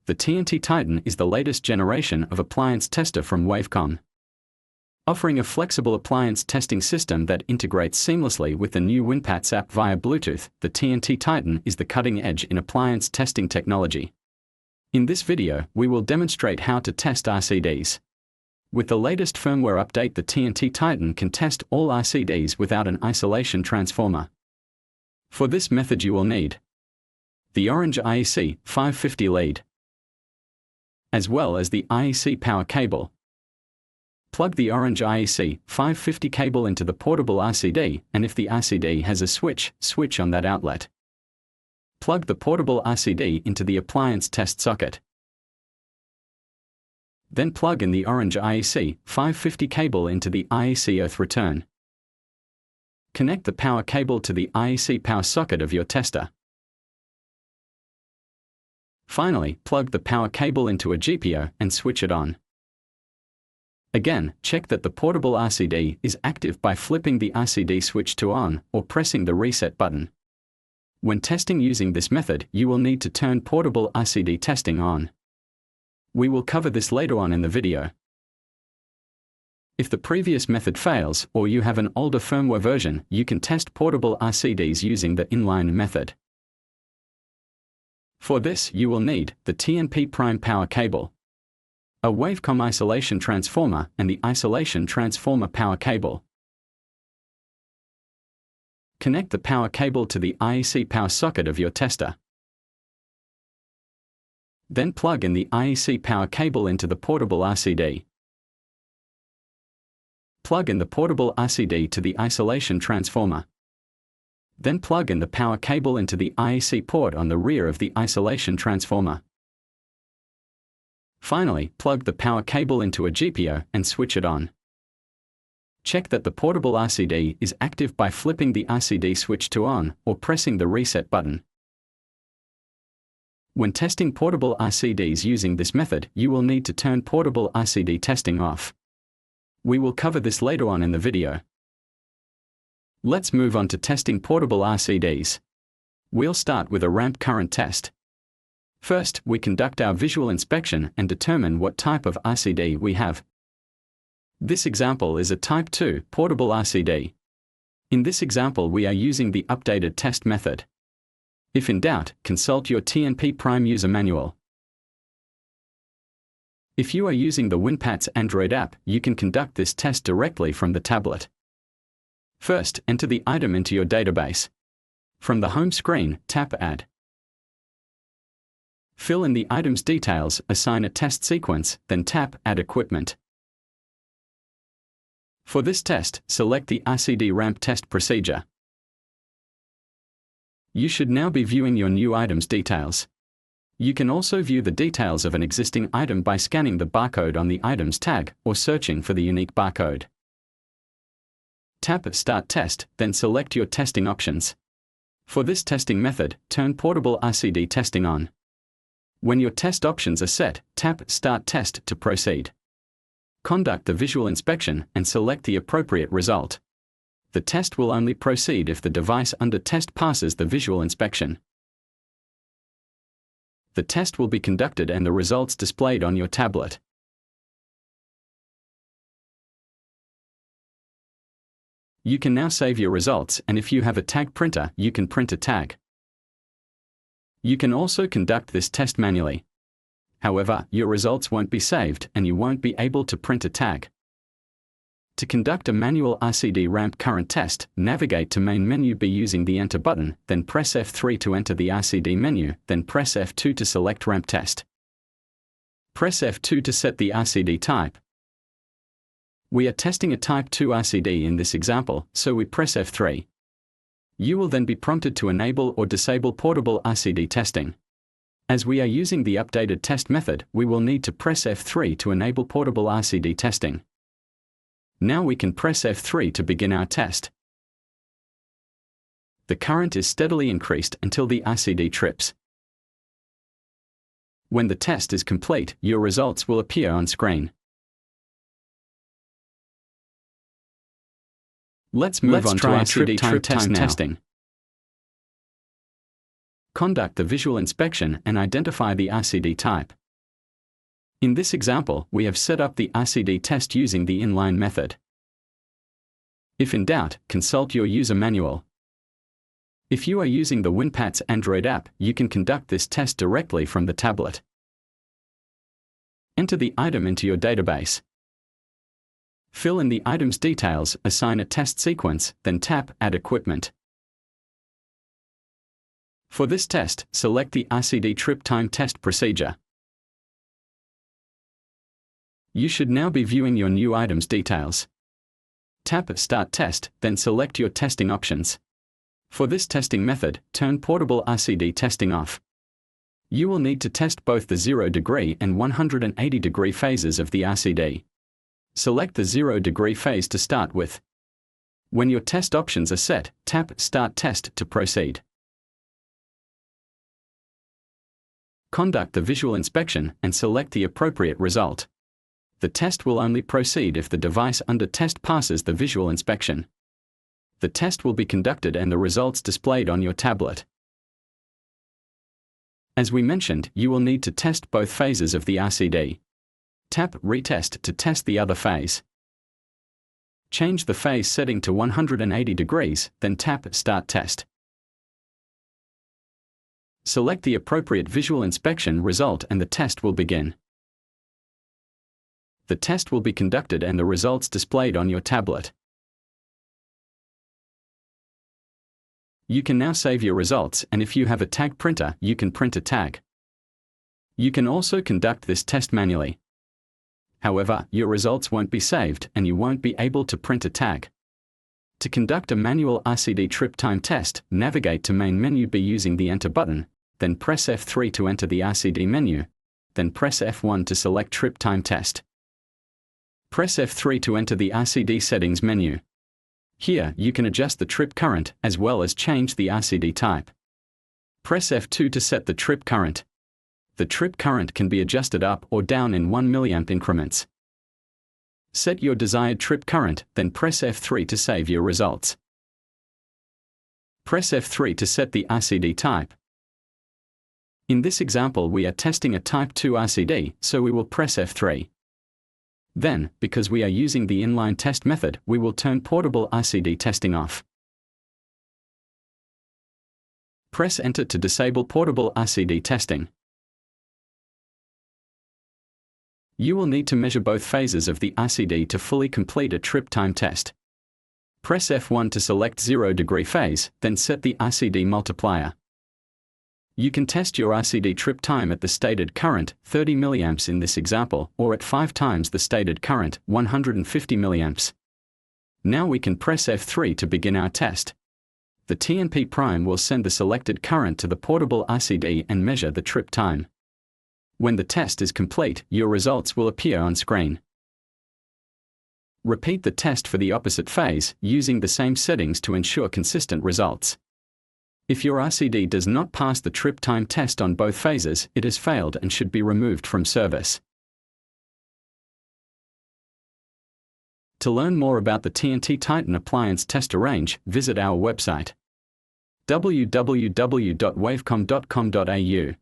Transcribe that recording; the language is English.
The TnT Titan is the latest generation of appliance tester from Wavecom. Offering a flexible appliance testing system that integrates seamlessly with the new WinPATS app via Bluetooth, the TnT Titan is the cutting edge in appliance testing technology. In this video, we will demonstrate how to test RCDs. With the latest firmware update, the TnT Titan can test all RCDs without an isolation transformer. For this method you will need the orange IEC 550 lead, as well as the IEC power cable. Plug the orange IEC 550 cable into the portable RCD, and if the RCD has a switch on that outlet. Plug the portable RCD into the appliance test socket. Then plug in the orange IEC 550 cable into the IEC earth return. Connect the power cable to the IEC power socket of your tester. Finally, plug the power cable into a GPIO and switch it on. Again, check that the portable RCD is active by flipping the RCD switch to on or pressing the reset button. When testing using this method, you will need to turn portable RCD testing on. We will cover this later on in the video. If the previous method fails or you have an older firmware version, you can test portable RCDs using the inline method. For this, you will need the TnP prime power cable, a Wavecom isolation transformer, and the isolation transformer power cable. Connect the power cable to the IEC power socket of your tester. Then plug in the IEC power cable into the portable RCD. Plug in the portable RCD to the isolation transformer. Then plug in the power cable into the IEC port on the rear of the isolation transformer. Finally, plug the power cable into a GPIO and switch it on. Check that the portable RCD is active by flipping the RCD switch to on or pressing the reset button. When testing portable RCDs using this method, you will need to turn portable RCD testing off. We will cover this later on in the video. Let's move on to testing portable RCDs. We'll start with a ramp current test. First, we conduct our visual inspection and determine what type of RCD we have. This example is a Type 2 portable RCD. In this example, we are using the updated test method. If in doubt, consult your TnP Prime user manual. If you are using the WinPATS Android app, you can conduct this test directly from the tablet. First, enter the item into your database. From the home screen, tap Add. Fill in the item's details, assign a test sequence, then tap Add Equipment. For this test, select the RCD ramp test procedure. You should now be viewing your new item's details. You can also view the details of an existing item by scanning the barcode on the item's tag or searching for the unique barcode. Tap Start Test, then select your testing options. For this testing method, turn portable RCD testing on. When your test options are set, tap Start Test to proceed. Conduct the visual inspection and select the appropriate result. The test will only proceed if the device under test passes the visual inspection. The test will be conducted and the results displayed on your tablet. You can now save your results, and if you have a tag printer, you can print a tag. You can also conduct this test manually. However, your results won't be saved and you won't be able to print a tag. To conduct a manual RCD ramp current test, navigate to Main Menu by using the Enter button, then press F3 to enter the RCD menu, then press F2 to select ramp test. Press F2 to set the RCD type. We are testing a Type 2 RCD in this example, so we press F3. You will then be prompted to enable or disable portable RCD testing. As we are using the updated test method, we will need to press F3 to enable portable RCD testing. Now we can press F3 to begin our test. The current is steadily increased until the RCD trips. When the test is complete, your results will appear on screen. Let's move on to RCD trip time testing. Conduct the visual inspection and identify the RCD type. In this example, we have set up the RCD test using the inline method. If in doubt, consult your user manual. If you are using the WinPATS Android app, you can conduct this test directly from the tablet. Enter the item into your database. Fill in the item's details, assign a test sequence, then tap Add Equipment. For this test, select the RCD trip time test procedure. You should now be viewing your new item's details. Tap Start Test, then select your testing options. For this testing method, turn Portable RCD Testing off. You will need to test both the 0° and 180° phases of the RCD. Select the 0° phase to start with. When your test options are set, tap Start Test to proceed. Conduct the visual inspection and select the appropriate result. The test will only proceed if the device under test passes the visual inspection. The test will be conducted and the results displayed on your tablet. As we mentioned, you will need to test both phases of the RCD. Tap Retest to test the other phase. Change the phase setting to 180°, then tap Start Test. Select the appropriate visual inspection result and the test will begin. The test will be conducted and the results displayed on your tablet. You can now save your results, and if you have a tag printer, you can print a tag. You can also conduct this test manually. However, your results won't be saved and you won't be able to print a tag. To conduct a manual RCD trip time test, navigate to Main Menu by using the Enter button, then press F3 to enter the RCD menu, then press F1 to select Trip Time Test. Press F3 to enter the RCD settings menu. Here, you can adjust the trip current as well as change the RCD type. Press F2 to set the trip current. The trip current can be adjusted up or down in 1 mA increments. Set your desired trip current, then press F3 to save your results. Press F3 to set the RCD type. In this example, we are testing a Type 2 RCD, so we will press F3. Then, because we are using the inline test method, we will turn Portable RCD Testing off. Press Enter to disable Portable RCD Testing. You will need to measure both phases of the RCD to fully complete a trip time test. Press F1 to select 0° phase, then set the RCD multiplier. You can test your RCD trip time at the stated current, 30 mA in this example, or at 5 times the stated current, 150 mA. Now we can press F3 to begin our test. The TnT Prime will send the selected current to the portable RCD and measure the trip time. When the test is complete, your results will appear on screen. Repeat the test for the opposite phase, using the same settings to ensure consistent results. If your RCD does not pass the trip time test on both phases, it has failed and should be removed from service. To learn more about the TnT Titan Appliance Tester range, visit our website www.wavecom.com.au.